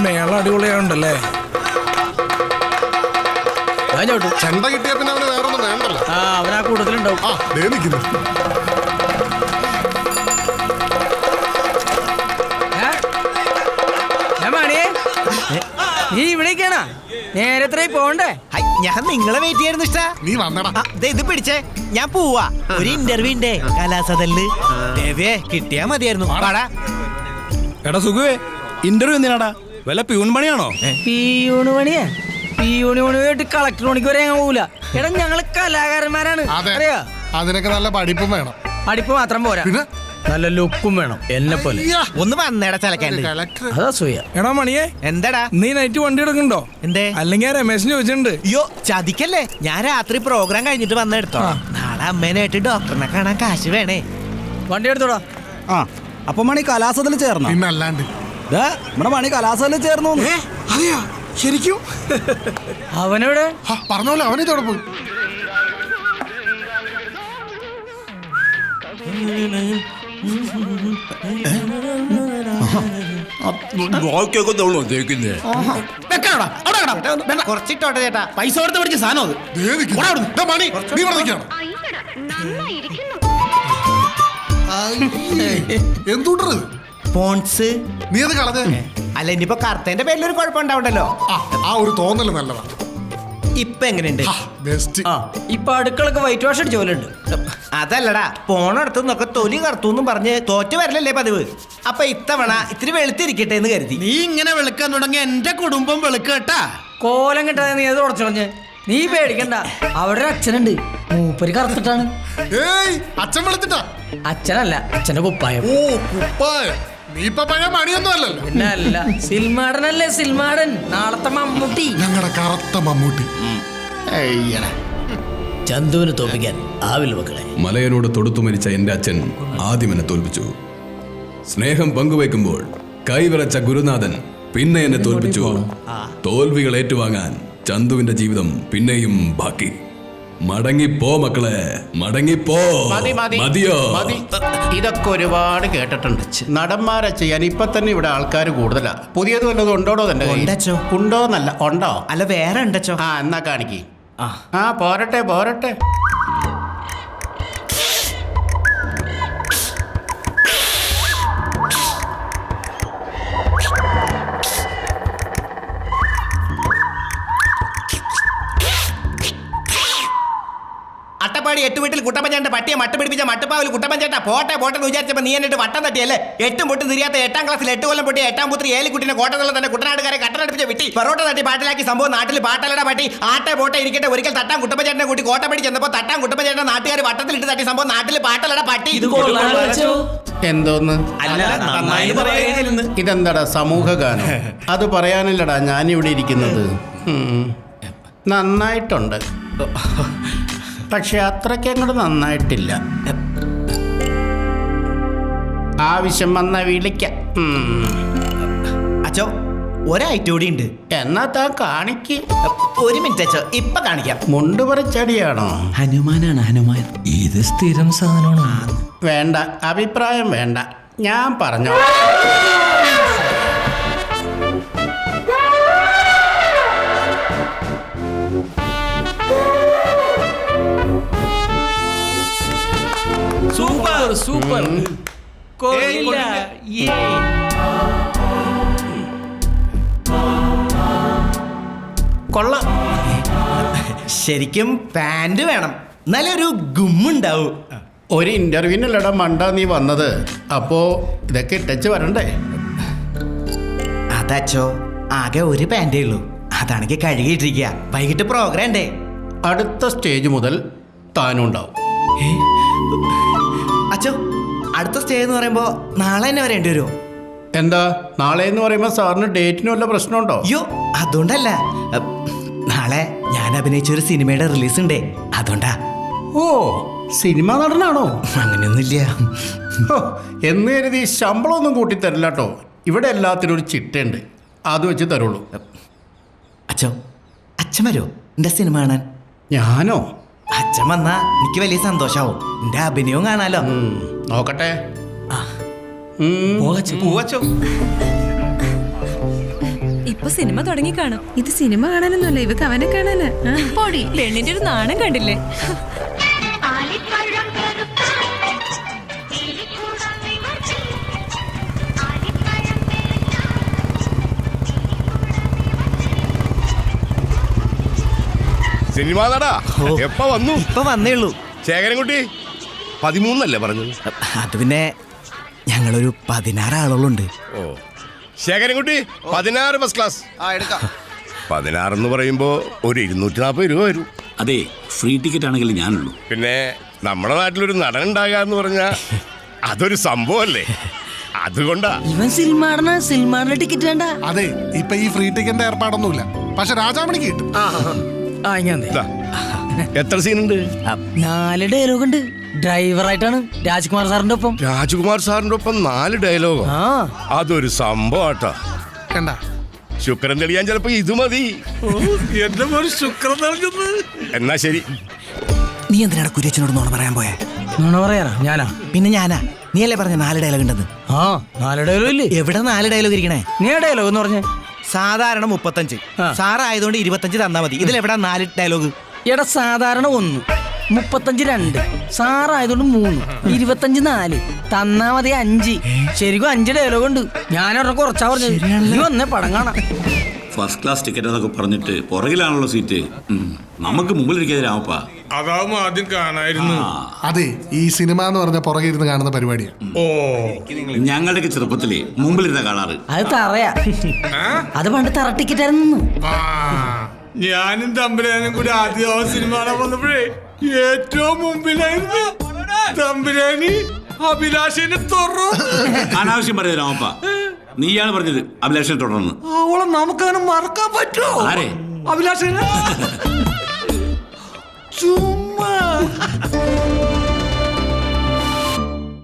മേള അടിപൊളിയായുണ്ടല്ലേ? ചെണ്ട കിട്ടിയ പിന്നെ അവന് വേറൊന്നും വേണ്ടല്ലോ. അവനാ കൂടുതലുണ്ടാവും. നീ ഇവിടേക്കാണാ? നേരത്തെ പോണ്ടേ? ഞാൻ നിങ്ങളെ വെയിറ്റ് ചെയ്യായിരുന്നു ഇഷ്ട. നീ വന്നടാ. ഇത് പിടിച്ചേ, ഞാൻ പോവാ. ഒരു ഇന്റർവ്യൂ ഉണ്ട് കലാസദനില്. കിട്ടിയാ മതിയായിരുന്നു. എടാ സുഖുവേ, ഇന്റർവ്യൂ എന്തിനാടാ? വല്ല പ്യൂൺ പണിയാണോ? പിയൂണ് പണിയാ? പിയൂണ് പണിയായിട്ട് കളക്ടർ പണിക്ക് വരെ ഞങ്ങൾ പോവില്ല. എടാ ഞങ്ങള് കലാകാരന്മാരാണ്. അറിയാ? അതിനൊക്കെ നല്ല പഠിപ്പും വേണം. പഠിപ്പ് മാത്രം പോരാ, നല്ല ലുക്കും വേണം. എന്നെ പോലെ ഒന്ന് വന്നേടാ ചലക്കാണ്ട്. അതാ സൂയ. എടാ മണിയെ, എന്താടാ നീ നൈറ്റ് വണ്ടി എടുക്കണ്ടോ? എന്തേ? അല്ലെങ്കിൽ രമേശിന് ചോദിച്ചിട്ടുണ്ട്. അയ്യോ ചതിക്കല്ലേ, ഞാൻ രാത്രി പ്രോഗ്രാം കഴിഞ്ഞിട്ട് വന്നെടുത്തോ. നാളെ അമ്മേനായിട്ട് ഡോക്ടറിനെ കാണാൻ കാശ് വേണേ. വണ്ടി എടുത്തോടാ. അപ്പൊ മണി കലാസത്തിൽ ചേർന്നു? പിന്നല്ലാണ്ട് നമ്മുടെ മണി കലാസത്തിൽ ചേർന്നു. അതെയാ? ശരിക്കും? അവനെവിടെ? പറഞ്ഞോളൂ, അവനിതോടെ പോയി. കുറച്ചിട്ടോട്ടെ ചേട്ടാ, പൈസ കൊടുത്ത് പഠിച്ച സാധനം. എന്തുണ്ടത്? പോൺസ്. നീ അത് കളഞ്ഞേ? അല്ല ഇനിയിപ്പോ കറുത്തന്റെ പേരിലൊരു കുഴപ്പമുണ്ടാവണ്ടല്ലോ. ആ ഒരു തോന്നല് നല്ലതാ. ഇപ്പൊ എങ്ങനെയുണ്ട്? ഇപ്പൊ അടുക്കളൊക്കെ വൈറ്റ് വാഷ് അടിച്ച പോലെ ഉണ്ട്. അതല്ലടാ, പോണടുത്തു നിന്നൊക്കെ തൊലി കറുത്തു പറഞ്ഞ് തോറ്റു വരലല്ലേ പതിവ്. അപ്പൊ ഇത്തവണ ഇത്തിരി വെളുത്തിരിക്കട്ടെ എന്ന് കരുതി. നീ ഇങ്ങനെ വെളുക്കാൻ തുടങ്ങി എന്റെ കുടുംബം വെളുക്കട്ടാ. കോലം കിട്ടാതെ നീ അത് ഉടച്ചളഞ്ഞ്. നീ പേടിക്കണ്ട, അവിടെ ഒരു അച്ഛനുണ്ട്, മൂപ്പര് കറുത്തിട്ടാണ്. അച്ഛൻ വെളുത്തിട്ടാ? അച്ഛനല്ല, അച്ഛന്റെ കുപ്പായം. ഓ കുപ്പായം. നീ ഇപ്പൊ പഴയ മണിയൊന്നും അല്ലല്ലോ. പിന്നെ അല്ല, സിൽമാടനല്ലേ സിൽമാടൻ, നാളത്തെ മമ്മൂട്ടി. ഞങ്ങളുടെ കറുത്ത മമ്മൂട്ടി. ചന്തുവിനെ തോൽപ്പിക്കാൻ ആവില്ല മക്കളെ. മലയനോട് തൊടുത്തു മരിച്ച എന്റെ അച്ഛൻ ആദ്യം എന്നെ തോൽപ്പിച്ചു. സ്നേഹം പങ്കുവയ്ക്കുമ്പോൾ കൈവിറച്ച ഗുരുനാഥൻ പിന്നെ എന്നെ തോൽപ്പിച്ചു. തോൽവികൾ ഏറ്റുവാങ്ങാൻ ചന്തുവിന്റെ ജീവിതം പിന്നെയും ബാക്കി. മടങ്ങിപ്പോ മക്കളെ, മടങ്ങിപ്പോ. മതിയോ? ഇതൊക്കെ ഒരുപാട് കേട്ടിട്ടുണ്ട്. നടന്മാരെ ചെയ്യാൻ ഇപ്പൊ തന്നെ ഇവിടെ ആൾക്കാർ കൂടുതലാ. പുതിയത് വല്ലതും ഉണ്ടോടോ? തന്നെ ഉണ്ടോന്നല്ല, ഉണ്ടോ? അല്ല വേറെ ഉണ്ടോ? എന്നാ കാണിക്ക്. പോരട്ടെ പോരട്ടെ. അട്ടപ്പാടി 8 വീട്ടിൽ കുട്ടപ്പഞ്ചേട്ടന്റെ പട്ടിയെ മട്ട് പിടിപ്പിച്ച മട്ടുപ്പാവിൽ കുട്ടപ്പഞ്ചേട്ട പോട്ടെ പോട്ടെ എന്ന് വിചാരിച്ചപ്പോ നീ എന്നിട്ട് വട്ടം തട്ടിയല്ലേ? 8 പൊട്ടും തിരിയാത്ത 8ാം ക്ലാസ്സിൽ 8 കൊല്ലം പൊട്ടി 8ാം പുത്രി ഏലിക്കുട്ടിനെ കോട്ടത്തുള്ള തന്നെ കുട്ടനാട്ടുകാരെ കട്ടനടിപ്പിച്ച വിട്ടി പെറോട്ട തട്ടി പാട്ടിലാക്കി. സംഭവം നാട്ടിൽ പാട്ടലട പട്ടി ആട്ടെ പോട്ടെ ഇരിക്കട്ടെ. ഒരിക്കൽ തട്ടാൻ കുട്ടപ്പഞ്ചേട്ടനെ കൂട്ടി കോട്ടപ്പടി ചെന്നപ്പോ തട്ടാൻ കുട്ടപ്പഞ്ചേട്ടനെ നാട്ടുകാർ വട്ടത്തിലിട്ട് തട്ടി. സംഭവം നാട്ടിൽ പാട്ടലട പട്ടി. എന്തോന്ന്? ഇതെന്താടാ സമൂഹ ഗാനം? അത് പറയാനല്ലടാ ഞാനിവിടെ ഇരിക്കുന്നത്. നന്നായിട്ടുണ്ട്, പക്ഷെ അത്രയ്ക്ക് അങ്ങോട്ട് നന്നായിട്ടില്ല. ആവശ്യം വന്ന വിളിക്കാം. അച്ചോ ഒരൈറ്റം കൂടി ഉണ്ട്. എന്നാ താൻ കാണിക്ക്. ഒരു മിനിറ്റ് അച്ചോ, ഇപ്പൊ കാണിക്കാം. മുണ്ട് പറിച്ചടിയാണോ? ഹനുമാനാണ്, ഹനുമാൻ. ഇത് സ്ഥിരം സാധനമാണ്. വേണ്ട, അഭിപ്രായം വേണ്ട, ഞാൻ പറഞ്ഞോ. Super super. കൊള്ളാം. ശരിക്കും പാന്റ് വേണം, നല്ലൊരു ഗുമ്മുണ്ടാവും. ഒരു ഇന്റർവ്യൂവിനല്ലടാ മണ്ട നീ വന്നത്. അപ്പോ ഇതൊക്കെ ഇട്ടച്ച് വരണ്ടേ? അതച്ചോ ആകെ ഒരു പാൻറ്റേ ഉള്ളൂ, അതാണെങ്കിൽ കഴുകിയിട്ടിരിക്കുക. വൈകിട്ട് പ്രോഗ്രാം ഉണ്ടേ. അടുത്ത സ്റ്റേജ് മുതൽ താനും ഉണ്ടാവും. അച്ചോ അടുത്ത സ്റ്റേജ് എന്ന് പറയുമ്പോ നാളെ തന്നെ വരേണ്ടി വരുമോ? എന്താ നാളെ എന്ന് പറയുമ്പോ സാറിന് ഡേറ്റിന് വല്ല പ്രശ്നമുണ്ടോ? അയ്യോ അതുകൊണ്ടല്ല, നാളെ ഞാൻ അഭിനയിച്ചൊരു സിനിമയുടെ റിലീസ് ഉണ്ടേ, അതുകൊണ്ടാ. ഓ സിനിമ നടനാണോ? അങ്ങനെയൊന്നുമില്ല. എന്ന് കരുതി ശമ്പളമൊന്നും കൂട്ടിത്തരില്ല കേട്ടോ. ഇവിടെ എല്ലാത്തിനും ഒരു ചിട്ടയുണ്ട്, അത് വെച്ച് തരുള്ളൂ. അച്ഛൻ വരുമോ എൻ്റെ സിനിമ കാണാൻ? ഞാനോ? അച്ഛൻ വന്നാ എനിക്ക് വലിയ സന്തോഷാവും. എന്റെ അഭിനയവും കാണാലോ. നോക്കട്ടെ. പൂവച്ചോ. ഇപ്പൊ സിനിമ തുടങ്ങി കാണും. ഇത് സിനിമ കാണാനൊന്നുമല്ല, ഇവക്ക് അവനെ കാണാനാ. പൊടി പെണ്ണിന്റെ ഒരു നാണം കണ്ടില്ലേ? സിനിമ നടാ എപ്പ വന്നു? ഇപ്പൊ വന്നേ ഉള്ളൂ. ശേഖരൻകുട്ടി 13 പറഞ്ഞത്. അത് പിന്നെ ഞങ്ങളൊരു 16 ആളുകളുണ്ട്. ഓ ശേഖരൻകുട്ടി 16 ഫസ്റ്റ് ക്ലാസ്. 16 എന്ന് പറയുമ്പോ ഒരു 240 രൂപ വരും. അതെ, ഫ്രീ ടിക്കറ്റ് ആണെങ്കിൽ ഞാനുള്ളൂ. പിന്നെ നമ്മുടെ നാട്ടിലൊരു നടൻ ഉണ്ടാകാന്ന് പറഞ്ഞാ അതൊരു സംഭവല്ലേ, അതുകൊണ്ടാ. ഇവൻ സിനിമാടിന് ടിക്കറ്റ് വേണ്ട. അതെ, ഇപ്പൊ ഈ ഫ്രീ ടിക്കറ്റിന്റെ ഏർപ്പാടൊന്നുമില്ല. പക്ഷെ രാജാമണിക്ക് കിട്ടും. ദാ, എത്ര സീനുണ്ട്? 4 ഡയലോഗ് ഉണ്ട്. ഡ്രൈവറായിട്ടാണ് രാജ്കുമാർ സാറിന്റെ ഒപ്പം. രാജ്കുമാർ സാറിന്റെ ഒപ്പം 4 ഡയലോഗോ? അതൊരു സംഭവട്ടാ. കണ്ട ശുക്രൻ തെളിയാൻ ചിലപ്പോ ഇത് മതി. എന്റെ മോന് ശുക്രൻ നൽകുന്നത്. എന്നാ ശരി. നീ എന്തിനാണ് കുര്യച്ചനോട് നോണ പറയാൻ പോയെ? നോണ പറയാറാ ഞാനാ? പിന്നെ ഞാനാ. നീ അല്ലേ പറഞ്ഞ 4 ഡയലോഗ് ഉണ്ടെന്ന്? 4 ഡയലോഗ് ഇല്ലേ? എവിടെ 4 ഡയലോഗ് ഇരിക്കണേ? നീ ഡയലോഗ് എന്ന് പറഞ്ഞേ സാധാരണ 35. സാറായതുകൊണ്ട് 25 തന്നാ മതി. ഇതിലെവിടാ 4 ഡയലോഗ്? എടാ സാധാരണ 1, 35 2, സാറായതുകൊണ്ട് 3, 25 4, തന്നാ മതി 5. ശരിക്കും 5 ഡയലോഗ് ഉണ്ട്. ഞാനൊരെണ്ണം കുറച്ചാ പറഞ്ഞത്. നീ വന്നേ പടം കാണാം. ഫസ്റ്റ് ക്ലാസ് ടിക്കറ്റ് എന്നൊക്കെ പറഞ്ഞിട്ട് പുറകിലാണല്ലോ സീറ്റ്. നമുക്ക് മുമ്പിലിരിക്കാതെ രാമപ്പ. അതാവും ആദ്യം കാണായിരുന്നു. അതെ, ഈ സിനിമ എന്ന് പറഞ്ഞ പുറകെ ഇരുന്ന് കാണുന്ന പരിപാടിയാ. ഓ ഞങ്ങളുടെയൊക്കെ ചെറുപ്പത്തില് മുമ്പിലിരുന്ന കാണാറ്. അത് തറയാ. അത് പണ്ട് തറ ടിക്കറ്റ് ആയിരുന്നു. ഞാനും തമ്പുരാനും കൂടി ആദ്യം സിനിമ കാണാൻ വന്നപ്പോഴേ ഏറ്റവും മുമ്പിലായിരുന്നു. തമ്പുരാനി അഭിലാഷിനെ തുറന്നു. അനാവശ്യം പറയുന്നത് രാമപ്പ. നീയാണ് പറഞ്ഞത് അഭിലാഷിനെ തുടർന്ന്. അവളെ നമുക്കങ്ങനെ മറക്കാൻ പറ്റുമോ? ആരെ? അഭിലാഷിനെ